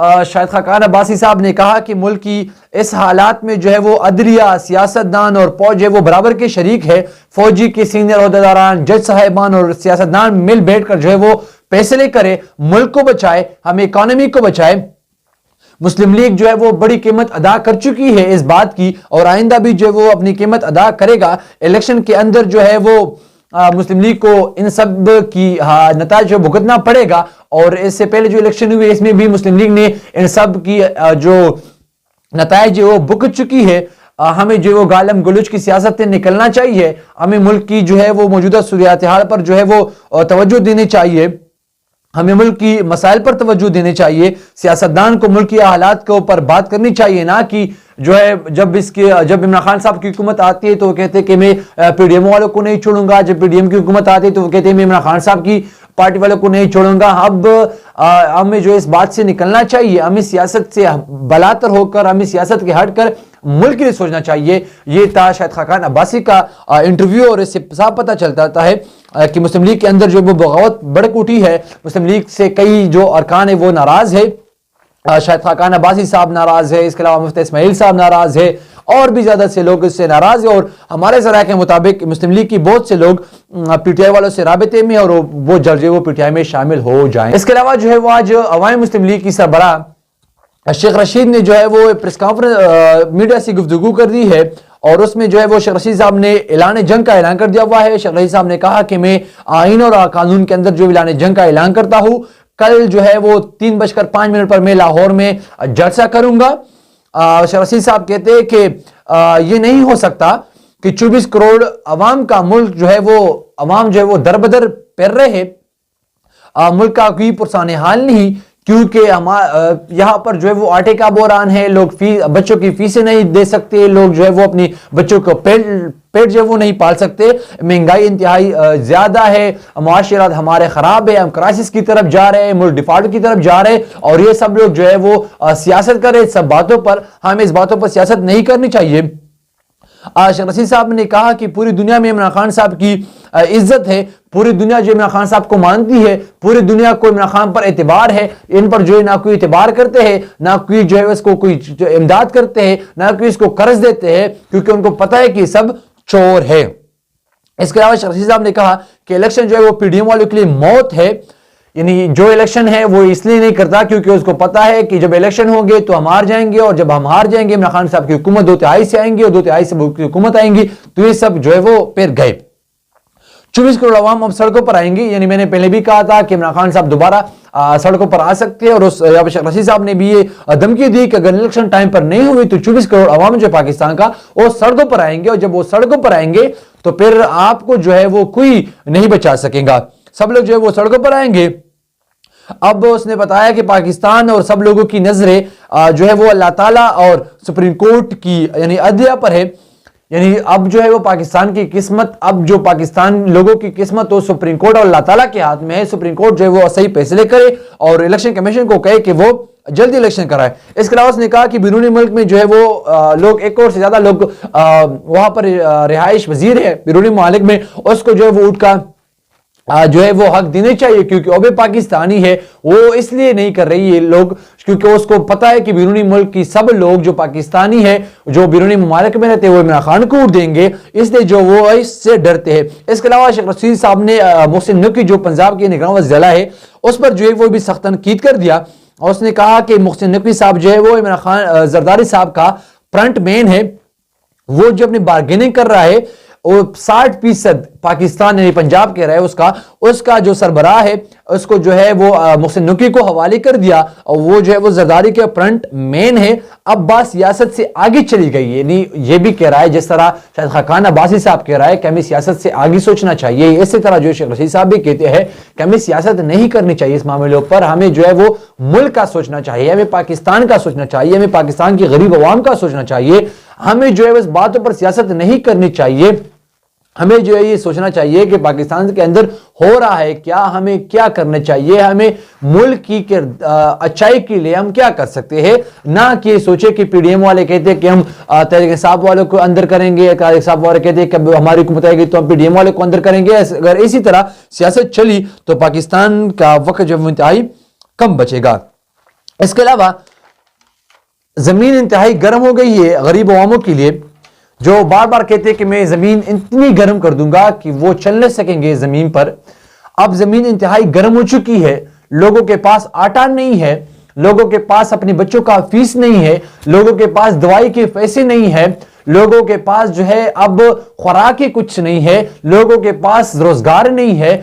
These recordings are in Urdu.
شاہد خاقان عباسی صاحب نے کہا کہ ملک کی اس حالات میں جو ہے وہ عدلیہ، سیاستدان اور فوج ہے وہ برابر کے شریک ہے. فوجی کے سینئر عہدیداران، جج صاحبان اور سیاستدان مل بیٹھ کر جو ہے وہ فیصلے کرے، ملک کو بچائے، ہمیں اکانومی کو بچائے. مسلم لیگ جو ہے وہ بڑی قیمت ادا کر چکی ہے اس بات کی، اور آئندہ بھی جو ہے وہ اپنی قیمت ادا کرے گا. الیکشن کے اندر جو ہے وہ مسلم لیگ کو ان سب کی نتائج بھگتنا پڑے گا، اور اس سے پہلے جو الیکشن ہوئی اس میں بھی مسلم لیگ نے ان سب کی جو نتائج وہ بھگت چکی ہے. ہمیں جو وہ گالم گلوچ کی سیاست سے نکلنا چاہیے، ہمیں ملک کی جو ہے وہ موجودہ صورتحال پر جو ہے وہ توجہ دینی چاہیے، ہمیں ملک کی مسائل پر توجہ دینے چاہیے. سیاستدان کو ملک کی حالات کے اوپر بات کرنی چاہیے، نہ کہ جو ہے جب عمران خان صاحب کی حکومت آتی ہے تو وہ کہتے ہیں کہ میں پی ڈی ایم والوں کو نہیں چھوڑوں گا، جب پی ڈی ایم کی حکومت آتی ہے تو وہ کہتے ہیں میں عمران خان صاحب کی پارٹی والوں کو نہیں چھوڑوں گا. اب ہمیں جو اس بات سے نکلنا چاہیے، ہمیں سیاست سے بلاتر ہو کر، ہمیں سیاست کے ہٹ کر ملک کے لیے سوچنا چاہیے. یہ تھا شاہد خاقان عباسی کا انٹرویو، اور اس سے صاف پتہ چلتا ہے کہ مسلم لیگ کے اندر جو وہ بغاوت بڑک اٹھی ہے. مسلم لیگ سے کئی جو ارکان ہیں وہ ناراض ہے. شاہد خاقان عباسی صاحب ناراض ہے، اس کے علاوہ مفتی اسماعیل صاحب ناراض ہے، اور بھی زیادہ سے لوگ اس سے ناراض ہیں. اور ہمارے ذرائع کے مطابق مسلم لیگ کی بہت سے لوگ پی ٹی آئی والوں سے رابطے میں، اور وہ جلد وہ پی ٹی آئی میں شامل ہو جائیں. اس کے علاوہ جو ہے وہ آج عوام مسلم لیگ کی سربراہ شیخ رشید نے جو ہے وہ پریس کانفرنس میڈیا سے گفتگو کر دی ہے، اور اس میں جو ہے وہ شیخ رشید صاحب نے اعلان جنگ کا اعلان کر دیا ہوا ہے. شیخ رشید صاحب نے کہا کہ میں آئین اور قانون کے اندر جو اعلان جنگ کا اعلان کرتا ہوں. کل جو ہے وہ 3:05 پر میں لاہور میں جلسہ کروں گا. شیخ رشید صاحب کہتے ہیں کہ یہ نہیں ہو سکتا کہ 24 کروڑ عوام کا ملک جو ہے وہ عوام جو ہے وہ در بدر پھر رہے، ملک کا کوئی پرسان حال نہیں، کیونکہ یہاں پر جو ہے وہ آٹے کا بحران ہے، لوگ بچوں کی فیسیں نہیں دے سکتے، لوگ جو ہے وہ اپنی بچوں کو پیٹ جو ہے وہ نہیں پال سکتے، مہنگائی انتہائی زیادہ ہے، معاشرات ہمارے خراب ہے، ہم کرائسس کی طرف جا رہے ہیں، ملک ڈیفالٹ کی طرف جا رہے ہیں. اور یہ سب لوگ جو ہے وہ سیاست کر رہے ہیں سب باتوں پر. ہمیں اس باتوں پر سیاست نہیں کرنی چاہیے. شیخ رشید صاحب نے کہا کہ پوری دنیا میں عمران خان صاحب کی عزت ہے، پوری دنیا جو عمران خان صاحب کو مانتی ہے، پوری دنیا کو عمران خان پر اعتبار ہے. ان پر جو ہے نہ کوئی اعتبار کرتے ہیں، نہ کوئی جو ہے اس کو کوئی امداد کرتے ہیں، نہ کوئی اس کو قرض دیتے ہیں، کیونکہ ان کو پتہ ہے کہ سب چور ہے. اس کے علاوہ شیخ رشید صاحب نے کہا کہ الیکشن جو ہے وہ پی ڈی ایم والوں کے لیے موت ہے. یعنی جو الیکشن ہے وہ اس لیے نہیں کرتا کیونکہ اس کو پتا ہے کہ جب الیکشن ہوں گے تو ہم ہار جائیں گے، اور جب ہم ہار جائیں گے عمران خان صاحب کی حکومت 2/3 سے آئیں گی، اور 2/3 سے حکومت آئیں گی، تو یہ سب جو ہے وہ پھر گئے. 24 کروڑ عوام اب سڑکوں پر آئیں گی. یعنی میں نے پہلے بھی کہا تھا کہ عمران خان صاحب دوبارہ سڑکوں پر آ سکتے ہیں، اور شیخ رشید صاحب نے بھی یہ دھمکی دی کہ اگر الیکشن ٹائم پر نہیں ہوئی تو 24 کروڑ عوام جو پاکستان کا وہ سڑکوں پر آئیں گے، اور جب وہ سڑکوں پر آئیں گے تو پھر آپ کو جو ہے وہ کوئی نہیں بچا سکے گا. سب لوگ جو ہے وہ سڑکوں پر آئیں گے. اب اس نے بتایا کہ پاکستان اور سب لوگوں کی نظریں جو ہے وہ اللہ تعالیٰ اور سپریم کورٹ کی یعنی عدلیہ پر ہے. یعنی اب جو ہے وہ پاکستان کی قسمت، اب جو پاکستان لوگوں کی قسمت وہ سپریم کورٹ اور اللہ تعالیٰ کے ہاتھ میں ہے. سپریم کورٹ جو ہے وہ صحیح فیصلے کرے اور الیکشن کمیشن کو کہے کہ وہ جلدی الیکشن کرائے. اس کے علاوہ اس نے کہا کہ بیرونی ملک میں جو ہے وہ لوگ 1 کروڑ سے زیادہ لوگ وہاں پر رہائش پذیر ہے بیرونی ممالک میں، اس کو جو ہے وہ اٹھ کا جو ہے وہ حق دینے چاہیے، کیونکہ وہ بھی پاکستانی ہے. وہ اس لیے نہیں کر رہی یہ لوگ کیونکہ اس کو پتا ہے کہ بیرونی ملک کی سب لوگ جو پاکستانی ہے، جو بیرونی ممالک میں رہتے ہیں، وہ عمران خان کو ووٹ دیں گے، اس لیے جو وہ اس سے ڈرتے ہیں. اس کے علاوہ شیخ رشید صاحب نے محسن نقوی جو پنجاب کے نگراں ضلع ہے اس پر جو ہے وہ بھی سخت تنقید کر دیا، اور اس نے کہا کہ محسن نقوی صاحب جو ہے وہ عمران خان زرداری صاحب کا فرنٹ مین ہے. وہ جو اپنی بارگیننگ کر رہا ہے، وہ 60% پاکستان یعنی پنجاب کہہ رہا ہے، اس کا جو سربراہ ہے اس کو جو ہے وہ محسن نقوی کو حوالے کر دیا، اور وہ جو ہے وہ زرداری کے فرنٹ مین ہے. اب بات سیاست سے آگے چلی گئی. یعنی یہ بھی کہہ رہا ہے جس طرح شاہد خاقان عباسی صاحب کہہ رہا ہے کہ ہمیں سیاست سے آگے سوچنا چاہیے، اسی طرح جو شیخ رشید صاحب بھی کہتے ہیں کہ ہمیں سیاست نہیں کرنی چاہیے اس معاملے پر، ہمیں جو ہے وہ ملک کا سوچنا چاہیے، ہمیں پاکستان کا سوچنا چاہیے، ہمیں پاکستان کی غریب عوام کا سوچنا چاہیے. ہمیں جو ہے اس باتوں پر سیاست نہیں کرنی چاہیے. ہمیں جو ہے یہ سوچنا چاہیے کہ پاکستان کے اندر ہو رہا ہے کیا، ہمیں کیا کرنا چاہیے، ہمیں ملک کی اچھائی کے لیے ہم کیا کر سکتے ہیں. نہ کہ سوچے کہ پی ڈی ایم والے کہتے ہیں کہ ہم تحریک انصاف والوں کو اندر کریں گے، تحریک انصاف والے کہتے ہیں کہ ہماری حکومت آئے گی تو ہم پی ڈی ایم والے کو اندر کریں گے. اگر اسی طرح سیاست چلی تو پاکستان کا وقت جو انتہائی کم بچے گا. اس کے علاوہ زمین انتہائی گرم ہو گئی ہے غریب عواموں کے لیے، جو بار بار کہتے ہیں کہ میں زمین اتنی گرم کر دوں گا کہ وہ چل نہ سکیں گے زمین پر۔ اب زمین انتہائی گرم ہو چکی ہے، لوگوں کے پاس آٹا نہیں ہے، لوگوں کے پاس اپنے بچوں کا فیس نہیں ہے، لوگوں کے پاس دوائی کے پیسے نہیں ہے، لوگوں کے پاس جو ہے اب خوراک کچھ نہیں ہے، لوگوں کے پاس روزگار نہیں ہے،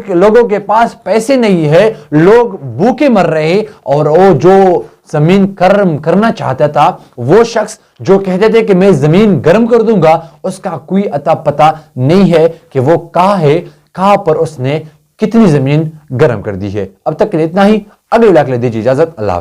لوگوں کے پاس پیسے نہیں ہے، لوگ بھوکے مر رہے۔ اور وہ جو زمین گرم کرنا چاہتا تھا، وہ شخص جو کہتے تھے کہ میں زمین گرم کر دوں گا، اس کا کوئی اتا پتہ نہیں ہے کہ وہ کہاں ہے، کہاں پر اس نے کتنی زمین گرم کر دی ہے۔ اب تک کے لیے اتنا ہی، اگلے ویڈیو کے لیے دیجیے اجازت، اللہ حافظ۔